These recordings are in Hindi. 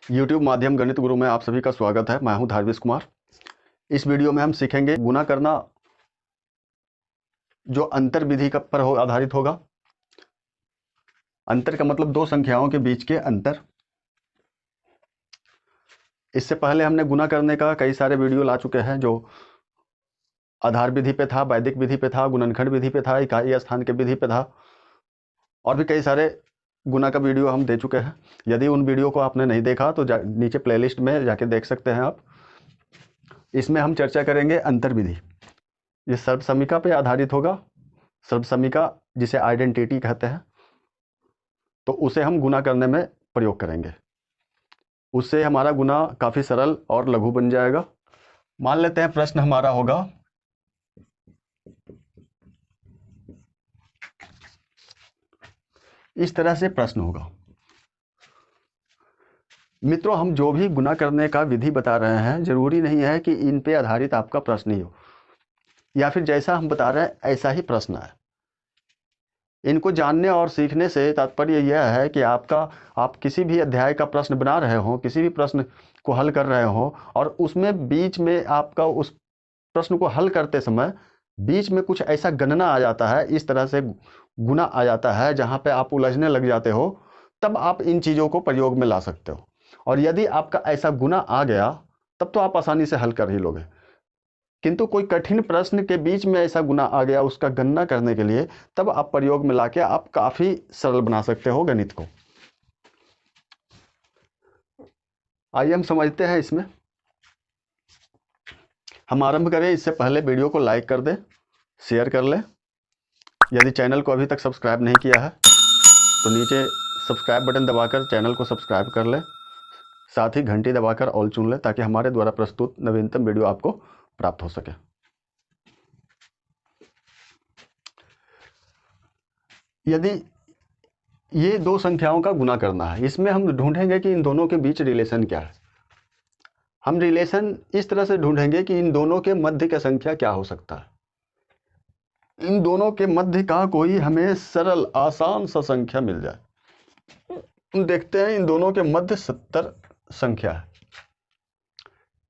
YouTube माध्यम गणित गुरु में आप सभी का स्वागत है। मैं हूं धारविश कुमार। इस वीडियो में हम सीखेंगे गुना करना जो अंतर विधि पर आधारित होगा। अंतर का मतलब दो संख्याओं के बीच के अंतर। इससे पहले हमने गुना करने का कई सारे वीडियो ला चुके हैं, जो आधार विधि पे था, वैदिक विधि पे था, गुणनखंड विधि पे था, इकाई स्थान के विधि पे था, और भी कई सारे गुना का वीडियो हम दे चुके हैं। यदि उन वीडियो को आपने नहीं देखा तो नीचे प्लेलिस्ट में जाके देख सकते हैं आप। इसमें हम चर्चा करेंगे अंतर विधि। ये सर्वसमीका पे आधारित होगा। सर्वसमीका जिसे आइडेंटिटी कहते हैं, तो उसे हम गुना करने में प्रयोग करेंगे। उससे हमारा गुना काफ़ी सरल और लघु बन जाएगा। मान लेते हैं प्रश्न हमारा होगा, इस तरह से प्रश्न होगा। मित्रों, हम जो भी गुना करने का विधि बता रहे हैं, जरूरी नहीं है कि इन पे आधारित आपका प्रश्न ही हो, या फिर जैसा हम बता रहे हैं ऐसा ही प्रश्न है। इनको जानने और सीखने से तात्पर्य यह है कि आप किसी भी अध्याय का प्रश्न बना रहे हो, किसी भी प्रश्न को हल कर रहे हो, और उसमें बीच में आपका उस प्रश्न को हल करते समय बीच में कुछ ऐसा गणना आ जाता है, इस तरह से गुना आ जाता है, जहां पे आप उलझने लग जाते हो, तब आप इन चीज़ों को प्रयोग में ला सकते हो। और यदि आपका ऐसा गुना आ गया तब तो आप आसानी से हल कर ही लोगे। किंतु कोई कठिन प्रश्न के बीच में ऐसा गुना आ गया उसका गणना करने के लिए, तब आप प्रयोग में लाके आप काफी सरल बना सकते हो गणित को। आइए हम समझते हैं। इसमें हम आरंभ करें इससे पहले वीडियो को लाइक कर दें, शेयर कर लें। यदि चैनल को अभी तक सब्सक्राइब नहीं किया है तो नीचे सब्सक्राइब बटन दबाकर चैनल को सब्सक्राइब कर लें, साथ ही घंटी दबाकर ऑल चुन लें, ताकि हमारे द्वारा प्रस्तुत नवीनतम वीडियो आपको प्राप्त हो सके। यदि ये दो संख्याओं का गुना करना है, इसमें हम ढूंढेंगे कि इन दोनों के बीच रिलेशन क्या है। हम रिलेशन इस तरह से ढूंढेंगे कि इन दोनों के मध्य का संख्या क्या हो सकता है। इन दोनों के मध्य का कोई हमें सरल आसान सा संख्या मिल जाए। देखते हैं, इन दोनों के मध्य 70 संख्या है,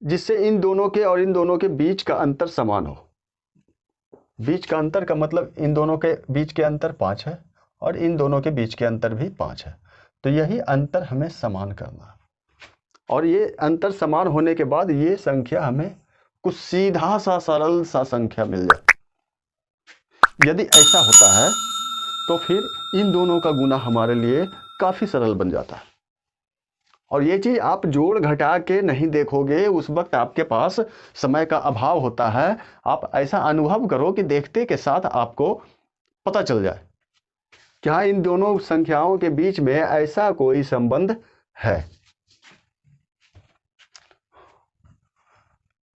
जिससे इन दोनों के और इन दोनों के बीच का अंतर समान हो। बीच का अंतर का मतलब इन दोनों के बीच के अंतर 5 है और इन दोनों के बीच के अंतर भी 5 है। तो यही अंतर हमें समान करना है, और ये अंतर समान होने के बाद ये संख्या हमें कुछ सीधा सा सरल सा संख्या मिल जाए। यदि ऐसा होता है तो फिर इन दोनों का गुना हमारे लिए काफी सरल बन जाता है। और ये चीज आप जोड़ घटा के नहीं देखोगे, उस वक्त आपके पास समय का अभाव होता है। आप ऐसा अनुभव करो कि देखते के साथ आपको पता चल जाए क्या इन दोनों संख्याओं के बीच में ऐसा कोई संबंध है।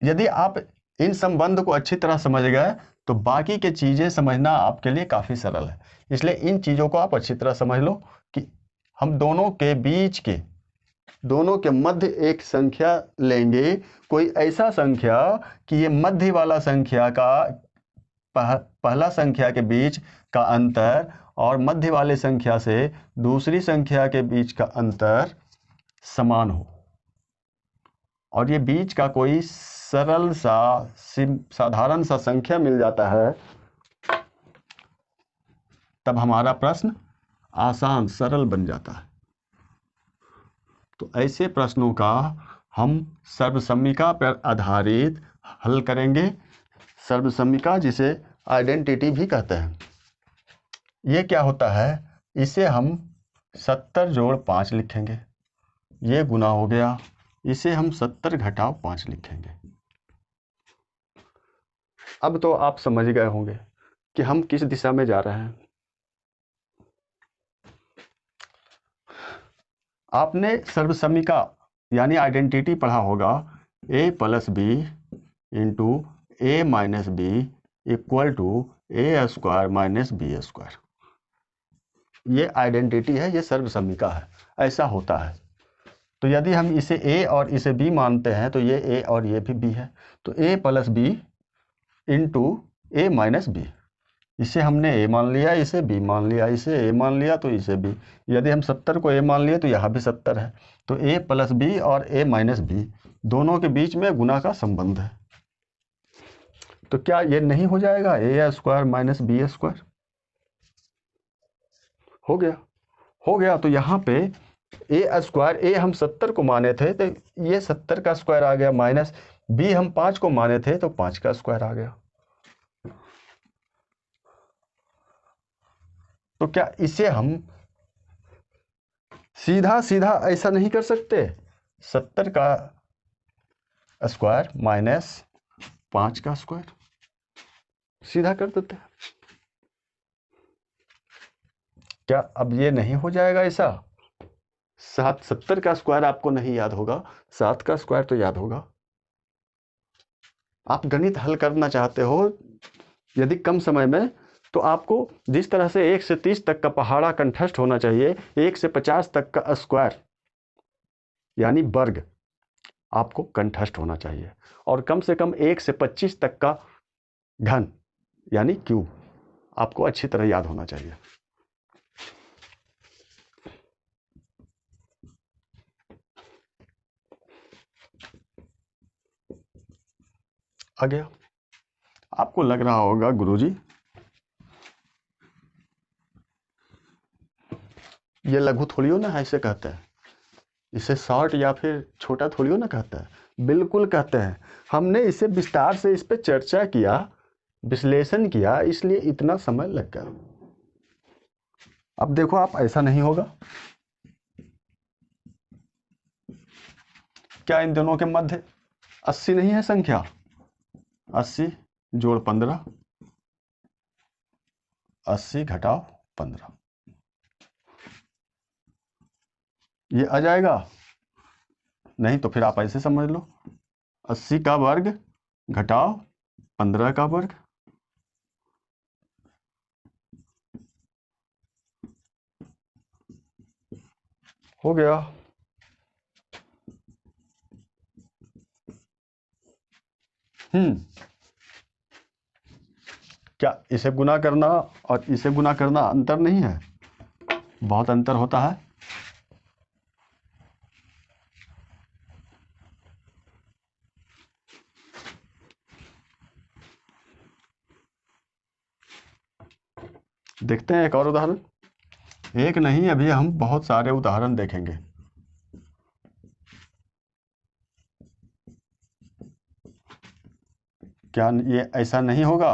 यदि आप इन संबंध को अच्छी तरह समझ गए तो बाकी के चीजें समझना आपके लिए काफी सरल है। इसलिए इन चीजों को आप अच्छी तरह समझ लो कि हम दोनों के मध्य एक संख्या लेंगे, कोई ऐसा संख्या कि ये मध्य वाला संख्या का पहला संख्या के बीच का अंतर और मध्य वाले संख्या से दूसरी संख्या के बीच का अंतर समान हो, और ये बीच का कोई सरल सा साधारण सा संख्या मिल जाता है, तब हमारा प्रश्न आसान सरल बन जाता है। तो ऐसे प्रश्नों का हम सर्वसमीका पर आधारित हल करेंगे। सर्वसमीका जिसे आइडेंटिटी भी कहते हैं। ये क्या होता है, इसे हम 70 जोड़ 5 लिखेंगे। ये गुना हो गया, इसे हम 70 घटाव 5 लिखेंगे। अब तो आप समझ गए होंगे कि हम किस दिशा में जा रहे हैं। आपने सर्वसमीका यानी आइडेंटिटी पढ़ा होगा, a plus B into A minus B equal to A square minus B square. ये आइडेंटिटी है, ये सर्वसमीका है, ऐसा होता है। तो यदि हम इसे a और इसे b मानते हैं तो ये a और ये भी b है। तो a plus B into A minus B, इसे हमने a मान लिया, इसे b मान लिया, इसे a मान लिया तो इसे b। यदि हम 70 को a मान लिए तो यहाँ भी 70 है। तो a प्लस b और a माइनस b दोनों के बीच में गुना का संबंध है। तो क्या ये नहीं हो जाएगा a square minus b square? हो गया, हो गया। तो यहाँ पे a स्क्वायर, a हम 70 को माने थे तो ये 70 का स्क्वायर आ गया, माइनस b हम 5 को माने थे तो 5 का स्क्वायर आ गया। तो क्या इसे हम सीधा सीधा ऐसा नहीं कर सकते? 70 का स्क्वायर माइनस 5 का स्क्वायर सीधा कर देते हैं। क्या अब ये नहीं हो जाएगा ऐसा? 70 का स्क्वायर आपको नहीं याद होगा, 7 का स्क्वायर तो याद होगा। आप गणित हल करना चाहते हो यदि कम समय में, तो आपको जिस तरह से 1 से 30 तक का पहाड़ा कंठस्थ होना चाहिए, 1 से 50 तक का स्क्वायर यानी वर्ग आपको कंठस्थ होना चाहिए, और कम से कम 1 से 25 तक का घन यानी क्यूब आपको अच्छी तरह याद होना चाहिए। आ गया? आपको लग रहा होगा गुरुजी ये लघु थोड़ी हो ना ऐसे कहते हैं, इसे शॉर्ट या फिर छोटा थोड़ी हो ना कहते हैं। बिल्कुल कहते हैं। हमने इसे विस्तार से इस पे चर्चा किया, विश्लेषण किया, इसलिए इतना समय लग गया। अब देखो आप, ऐसा नहीं होगा। क्या इन दोनों के मध्य 80 नहीं है संख्या? 80 जोड़ 15, 80 घटाओ 15, ये आ जाएगा? नहीं तो फिर आप ऐसे समझ लो, 80 का वर्ग घटाओ 15 का वर्ग। हो गया। क्या इसे गुना करना और इसे गुना करना अंतर नहीं है? बहुत अंतर होता है। देखते हैं एक और उदाहरण। एक नहीं, अभी हम बहुत सारे उदाहरण देखेंगे। क्या ये ऐसा नहीं होगा?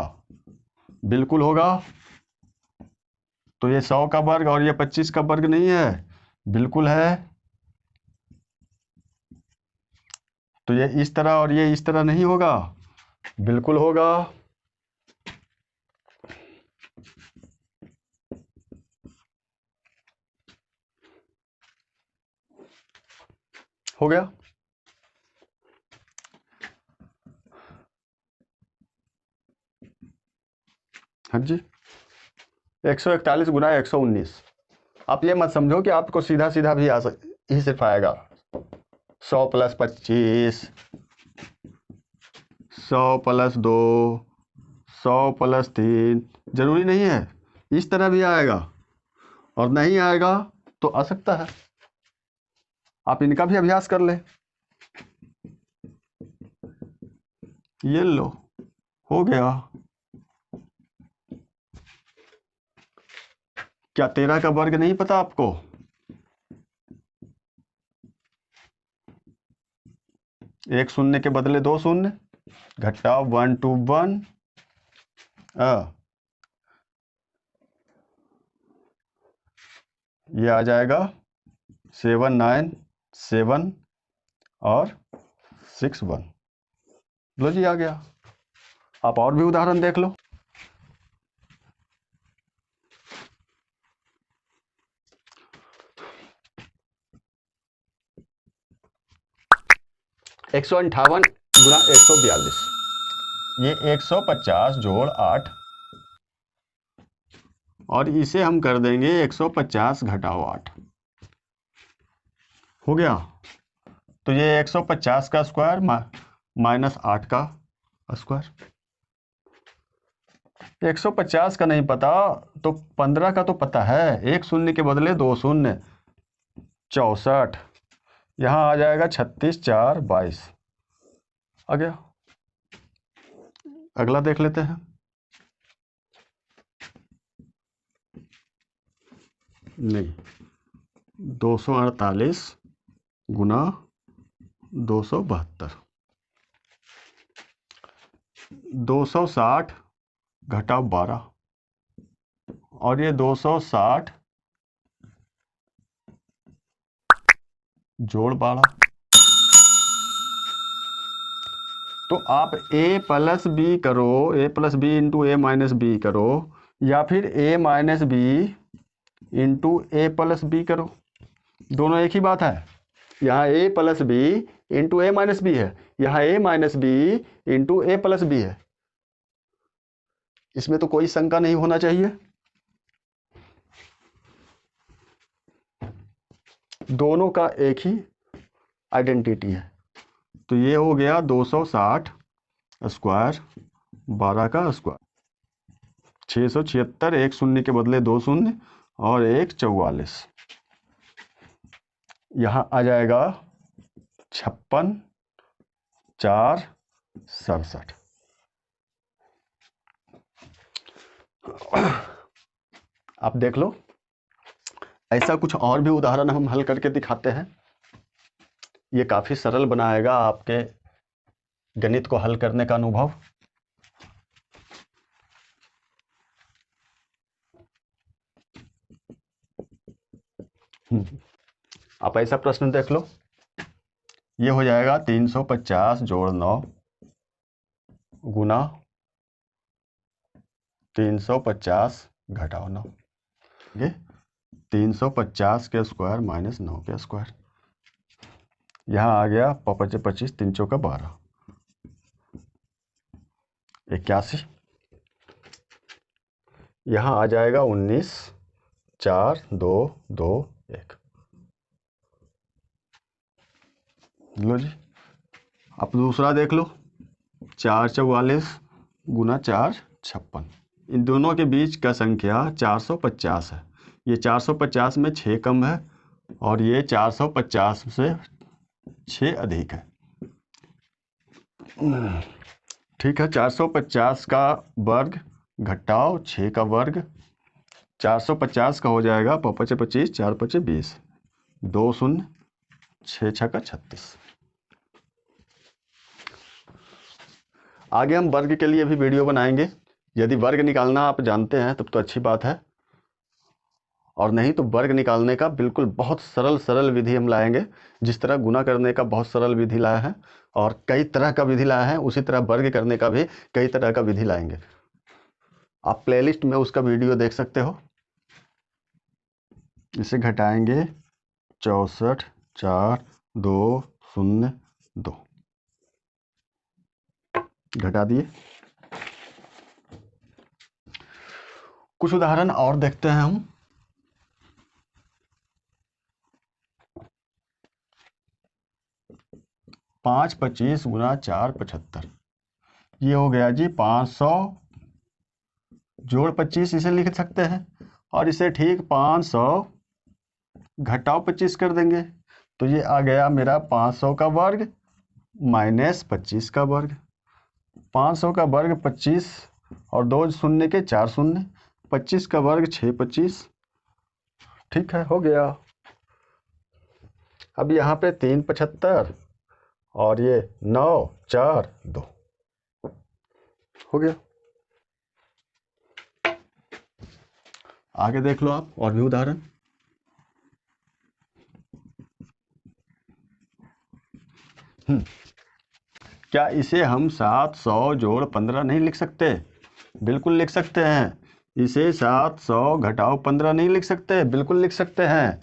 बिल्कुल होगा। तो ये 100 का वर्ग और ये 25 का वर्ग नहीं है? बिल्कुल है। तो ये इस तरह और ये इस तरह नहीं होगा? बिल्कुल होगा। हो गया? हाँ जी। 141 गुना 119। आप ये मत समझो कि आपको सीधा सीधा भी ही सिर्फ आएगा। 100 प्लस 25, 100 प्लस 2, 100 प्लस 3, जरूरी नहीं है इस तरह भी आएगा, और नहीं आएगा तो आ सकता है। आप इनका भी अभ्यास कर ले। ये लो, हो गया। क्या 13 का वर्ग नहीं पता आपको? एक शून्य के बदले 2 शून्य, घटाओ 1 2 1, ये आ जाएगा 7 9 7 और 6 1। लो जी, आ गया। आप और भी उदाहरण देख लो। एक 158 गुना 142, ये 150 जोड़ 8, और इसे हम कर देंगे 150 घटाओ 8। हो गया? तो ये 150 का स्क्वायर माइनस 8 का स्क्वायर। 150 का नहीं पता तो 15 का तो पता है। एक शून्य के बदले 2 शून्य, 64। यहाँ आ जाएगा 36 4 22। आ गया। अगला देख लेते हैं। नहीं, 248 गुना 272, 260 घटाव 12, और ये 260 जोड़ 12। तो आप a प्लस बी करो, a plus B into A minus B करो, या फिर a minus B into A plus B करो, दोनों एक ही बात है। यहाँ a plus B into A minus B है, यहाँ a minus B into A plus B है। इसमें तो कोई शंका नहीं होना चाहिए। दोनों का एक ही आइडेंटिटी है। तो ये हो गया 260 स्क्वायर 12 का स्क्वायर, 676, एक शून्य के बदले 2 शून्य और एक 44। यहाँ आ जाएगा 56 4 67। आप देख लो, ऐसा कुछ और भी उदाहरण हम हल करके दिखाते हैं। ये काफ़ी सरल बनाएगा आपके गणित को हल करने का अनुभव। आप ऐसा प्रश्न देख लो, ये हो जाएगा 350 जोड़ 9 गुना 350 घटाओ 9, ये 350 के स्क्वायर माइनस 9 के स्क्वायर। यहाँ आ गया 25 25, 3 चौका 12, 81। यहाँ आ जाएगा 19 4 2 2 1। लो जी, अब दूसरा देख लो, 4 44 गुना 4 56। इन दोनों के बीच का संख्या 450 है। ये 450 में 6 कम है और ये 450 से 6 अधिक है। ठीक है, 450 का वर्ग घटाओ 6 का वर्ग, 450 का हो जाएगा 5 25 4 5 20, 2 शून्य 6 6 का 36। आगे हम वर्ग के लिए भी वीडियो बनाएंगे। यदि वर्ग निकालना आप जानते हैं तब तो अच्छी बात है, और नहीं तो वर्ग निकालने का बिल्कुल बहुत सरल विधि हम लाएंगे। जिस तरह गुना करने का बहुत सरल विधि लाया है और कई तरह का विधि लाया है, उसी तरह वर्ग करने का भी कई तरह का विधि लाएंगे। आप प्लेलिस्ट में उसका वीडियो देख सकते हो। इसे घटाएंगे 64 4 2 0 2, घटा दिए। कुछ उदाहरण और देखते हैं हम। 5 25 गुना 4 75, ये हो गया जी 500 जोड़ 25, इसे लिख सकते हैं, और इसे ठीक 500 घटाओ 25 कर देंगे। तो ये आ गया मेरा 500 का वर्ग माइनस 25 का वर्ग। 500 का वर्ग 25 और 2 शून्य के 4 शून्य, 25 का वर्ग 6 25। ठीक है, हो गया। अब यहाँ पे 3 75 और ये 9 4 2, हो गया। आगे देख लो आप और भी उदाहरण। क्या इसे हम 700 जोड़ 15 नहीं लिख सकते? बिल्कुल लिख सकते हैं। इसे 700 घटाओ 15 नहीं लिख सकते? बिल्कुल लिख सकते हैं।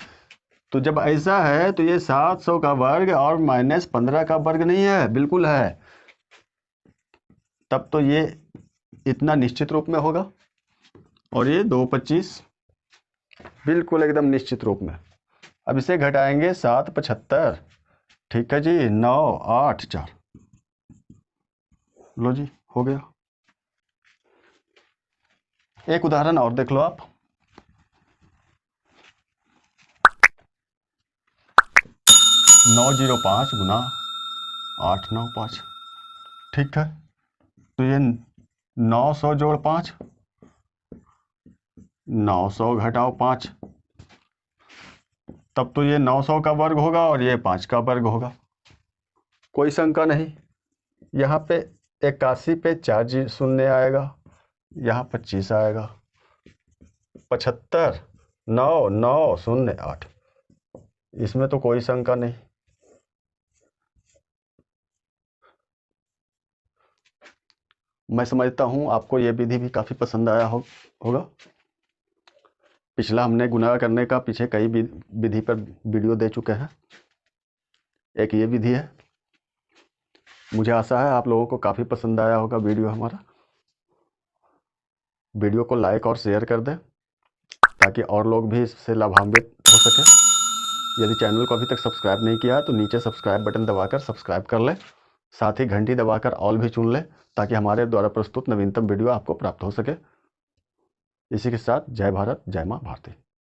तो जब ऐसा है तो ये 700 का वर्ग और माइनस 15 का वर्ग नहीं है, बिल्कुल है। तब तो ये इतना निश्चित रूप में होगा, और ये 2 25 बिल्कुल एकदम निश्चित रूप में। अब इसे घटाएंगे 7 75, ठीक है जी, 9 8 4, लो जी, हो गया। एक उदाहरण और देख लो आप। 905 गुना 895, ठीक है। तो ये 900 जोड़ 5, 900 घटाओ 5, तब तो ये 900 का वर्ग होगा और ये 5 का वर्ग होगा। कोई शंका नहीं। यहाँ पे 81 पे 4 शून्य आएगा, यहाँ 25 आएगा। 75 9 9 0 8, इसमें तो कोई शंका नहीं। मैं समझता हूँ आपको ये विधि भी काफ़ी पसंद आया होगा। पिछला हमने गुणा करने का पीछे कई विधि पर वीडियो दे चुके हैं। एक ये विधि है। मुझे आशा है आप लोगों को काफ़ी पसंद आया होगा वीडियो हमारा। वीडियो को लाइक और शेयर कर दें ताकि और लोग भी इससे लाभान्वित हो सके। यदि चैनल को अभी तक सब्सक्राइब नहीं किया है तो नीचे सब्सक्राइब बटन दबाकर सब्सक्राइब कर लें, साथ ही घंटी दबाकर ऑल भी चुन लें ताकि हमारे द्वारा प्रस्तुत नवीनतम वीडियो आपको प्राप्त हो सके। इसी के साथ जय भारत, जय माँ भारती।